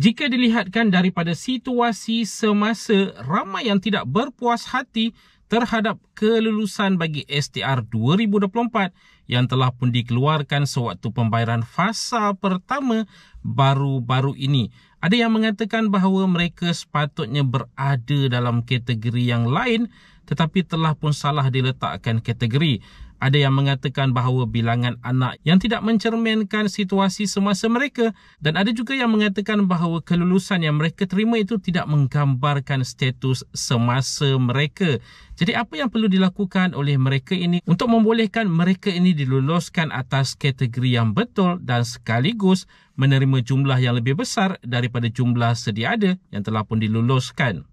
Jika dilihatkan daripada situasi semasa, ramai yang tidak berpuas hati terhadap kelulusan bagi STR 2024 yang telah pun dikeluarkan sewaktu pembayaran fasa pertama baru-baru ini. Ada yang mengatakan bahawa mereka sepatutnya berada dalam kategori yang lain tetapi telah pun salah diletakkan kategori. Ada yang mengatakan bahawa bilangan anak yang tidak mencerminkan situasi semasa mereka, dan ada juga yang mengatakan bahawa kelulusan yang mereka terima itu tidak menggambarkan status semasa mereka. Jadi apa yang perlu dilakukan oleh mereka ini untuk membolehkan mereka ini diluluskan atas kategori yang betul dan sekaligus menerima jumlah yang lebih besar daripada jumlah sedia ada yang telah pun diluluskan.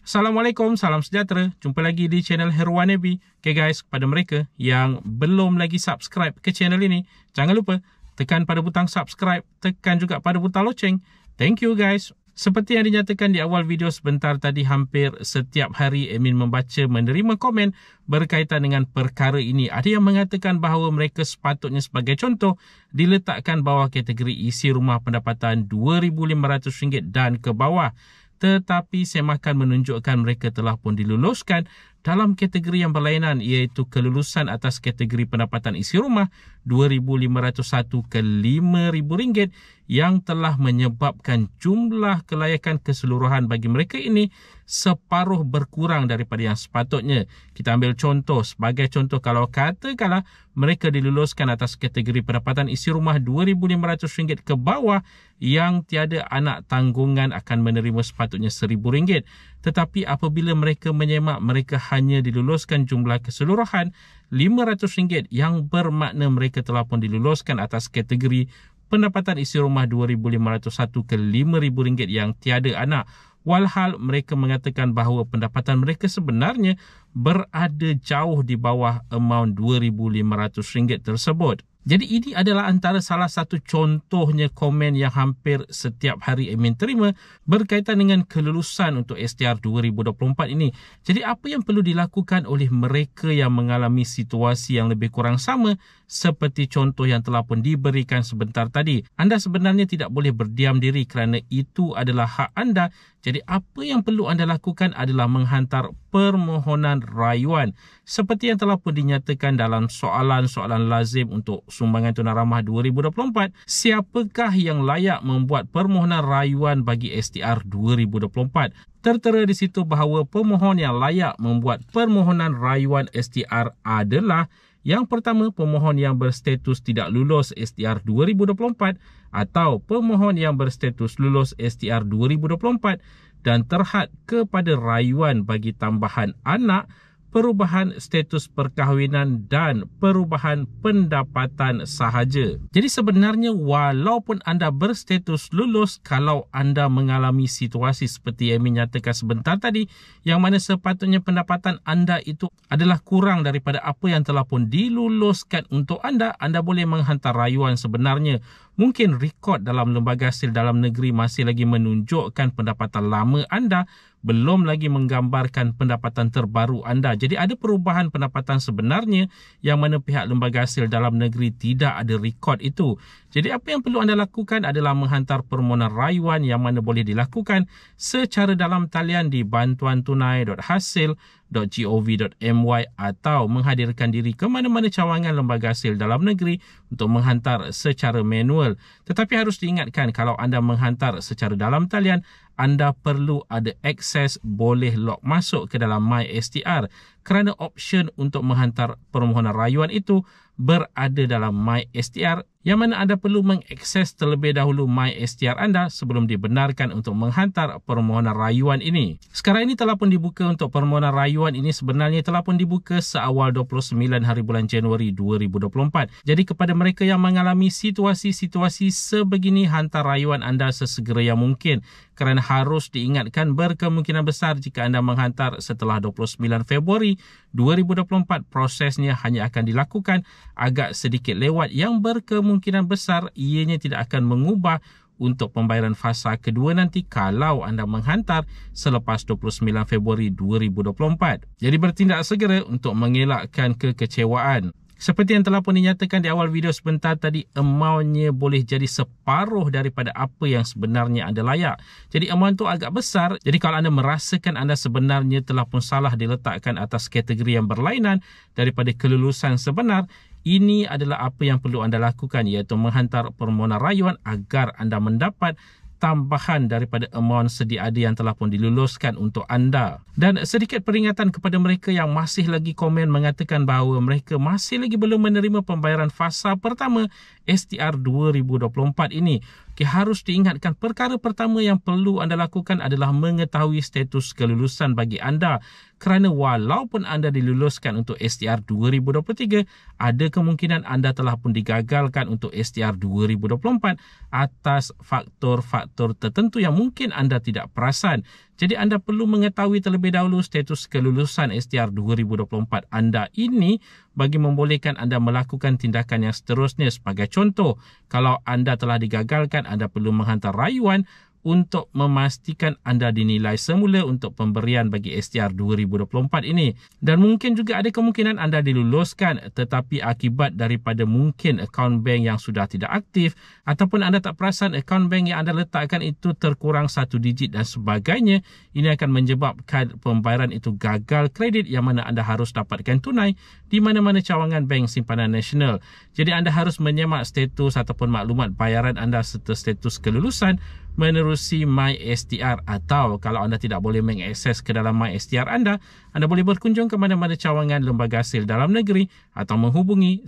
Assalamualaikum, salam sejahtera. Jumpa lagi di channel Herwan Nabi. Okay guys, kepada mereka yang belum lagi subscribe ke channel ini, jangan lupa tekan pada butang subscribe, tekan juga pada butang loceng. Thank you guys. Seperti yang dinyatakan di awal video sebentar tadi, hampir setiap hari admin membaca menerima komen berkaitan dengan perkara ini. Ada yang mengatakan bahawa mereka sepatutnya sebagai contoh diletakkan bawah kategori isi rumah pendapatan RM2,500 dan ke bawah. Tetapi semakan menunjukkan mereka telah pun diluluskan dalam kategori yang berlainan, iaitu kelulusan atas kategori pendapatan isi rumah RM2,501 ke RM5,000 yang telah menyebabkan jumlah kelayakan keseluruhan bagi mereka ini separuh berkurang daripada yang sepatutnya. Kita ambil contoh, sebagai contoh, kalau katakanlah mereka diluluskan atas kategori pendapatan isi rumah RM2,500 ke bawah yang tiada anak tanggungan akan menerima sepatutnya RM1,000. Tetapi apabila mereka menyemak, mereka hanya diluluskan jumlah keseluruhan RM500 yang bermakna mereka telah pun diluluskan atas kategori pendapatan isi rumah RM2,501 ke RM5,000 yang tiada anak. Walhal mereka mengatakan bahawa pendapatan mereka sebenarnya berada jauh di bawah amount RM2,500 tersebut. Jadi ini adalah antara salah satu contohnya komen yang hampir setiap hari admin terima berkaitan dengan kelulusan untuk STR 2024 ini. Jadi apa yang perlu dilakukan oleh mereka yang mengalami situasi yang lebih kurang sama seperti contoh yang telah pun diberikan sebentar tadi? Anda sebenarnya tidak boleh berdiam diri kerana itu adalah hak anda. Jadi apa yang perlu anda lakukan adalah menghantar permohonan rayuan seperti yang telah pun dinyatakan dalam soalan-soalan lazim untuk sumbangan tunai ramah 2024. Siapakah yang layak membuat permohonan rayuan bagi STR 2024? Tertera di situ bahawa pemohon yang layak membuat permohonan rayuan STR adalah: yang pertama, pemohon yang berstatus tidak lulus STR 2024 atau pemohon yang berstatus lulus STR 2024 dan terhad kepada rayuan bagi tambahan anak, perubahan status perkahwinan dan perubahan pendapatan sahaja. Jadi sebenarnya walaupun anda berstatus lulus, kalau anda mengalami situasi seperti yang menyatakan sebentar tadi, yang mana sepatutnya pendapatan anda itu adalah kurang daripada apa yang telah pun diluluskan untuk anda, anda boleh menghantar rayuan sebenarnya. Mungkin rekod dalam lembaga hasil dalam negeri masih lagi menunjukkan pendapatan lama anda, belum lagi menggambarkan pendapatan terbaru anda. Jadi ada perubahan pendapatan sebenarnya yang mana pihak lembaga hasil dalam negeri tidak ada rekod itu. Jadi apa yang perlu anda lakukan adalah menghantar permohonan rayuan yang mana boleh dilakukan secara dalam talian di bantuantunai.hasil.gov.my atau menghadirkan diri ke mana-mana cawangan lembaga hasil dalam negeri untuk menghantar secara manual. Tetapi harus diingatkan, kalau anda menghantar secara dalam talian, anda perlu ada akses boleh log masuk ke dalam MySTR kerana option untuk menghantar permohonan rayuan itu berada dalam MySTR, yang mana anda perlu mengakses terlebih dahulu MySTR anda sebelum dibenarkan untuk menghantar permohonan rayuan ini. Sekarang ini telah pun dibuka untuk permohonan rayuan ini, sebenarnya telah pun dibuka seawal 29 hari bulan Januari 2024. Jadi kepada mereka yang mengalami situasi-situasi sebegini, hantar rayuan anda sesegera yang mungkin. Kerana harus diingatkan, berkemungkinan besar jika anda menghantar setelah 29 Februari 2024, prosesnya hanya akan dilakukan agak sedikit lewat, yang berkemungkinan besar ianya tidak akan mengubah untuk pembayaran fasa kedua nanti kalau anda menghantar selepas 29 Februari 2024. Jadi bertindak segera untuk mengelakkan kekecewaan. Seperti yang telah pun dinyatakan di awal video sebentar tadi, amountnya boleh jadi separuh daripada apa yang sebenarnya anda layak. Jadi amount tu agak besar. Jadi kalau anda merasakan anda sebenarnya telah pun salah diletakkan atas kategori yang berlainan daripada kelulusan sebenar, ini adalah apa yang perlu anda lakukan, iaitu menghantar permohonan rayuan agar anda mendapat tambahan daripada amount sedia ada yang telah pun diluluskan untuk anda. Dan sedikit peringatan kepada mereka yang masih lagi komen mengatakan bahawa mereka masih lagi belum menerima pembayaran fasa pertama STR 2024 ini. Okay, harus diingatkan, perkara pertama yang perlu anda lakukan adalah mengetahui status kelulusan bagi anda. Kerana walaupun anda diluluskan untuk STR 2023, ada kemungkinan anda telah pun digagalkan untuk STR 2024 atas faktor-faktor tertentu yang mungkin anda tidak perasan. Jadi anda perlu mengetahui terlebih dahulu status kelulusan STR 2024 anda ini bagi membolehkan anda melakukan tindakan yang seterusnya. Sebagai contoh, kalau anda telah digagalkan, anda perlu menghantar rayuan untuk memastikan anda dinilai semula untuk pemberian bagi STR 2024 ini. Dan mungkin juga ada kemungkinan anda diluluskan tetapi akibat daripada mungkin akaun bank yang sudah tidak aktif ataupun anda tak perasan akaun bank yang anda letakkan itu terkurang 1 digit dan sebagainya. Ini akan menyebabkan pembayaran itu gagal kredit yang mana anda harus dapatkan tunai di mana-mana cawangan bank simpanan nasional. Jadi anda harus menyemak status ataupun maklumat bayaran anda serta status kelulusan menerusi MySTR, atau kalau anda tidak boleh mengakses ke dalam MySTR anda boleh berkunjung ke mana-mana cawangan lembaga hasil dalam negeri atau menghubungi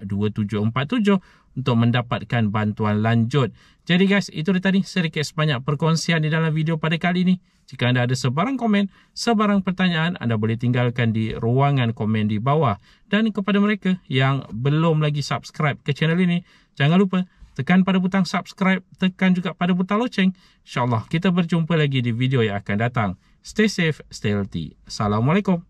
1-800-88-2747 untuk mendapatkan bantuan lanjut. Jadi guys, itu dia tadi sedikit sebanyak perkongsian di dalam video pada kali ini. Jika anda ada sebarang komen, sebarang pertanyaan, anda boleh tinggalkan di ruangan komen di bawah. Dan kepada mereka yang belum lagi subscribe ke channel ini, jangan lupa tekan pada butang subscribe, tekan juga pada butang loceng. InsyaAllah kita berjumpa lagi di video yang akan datang. Stay safe, stay healthy. Assalamualaikum.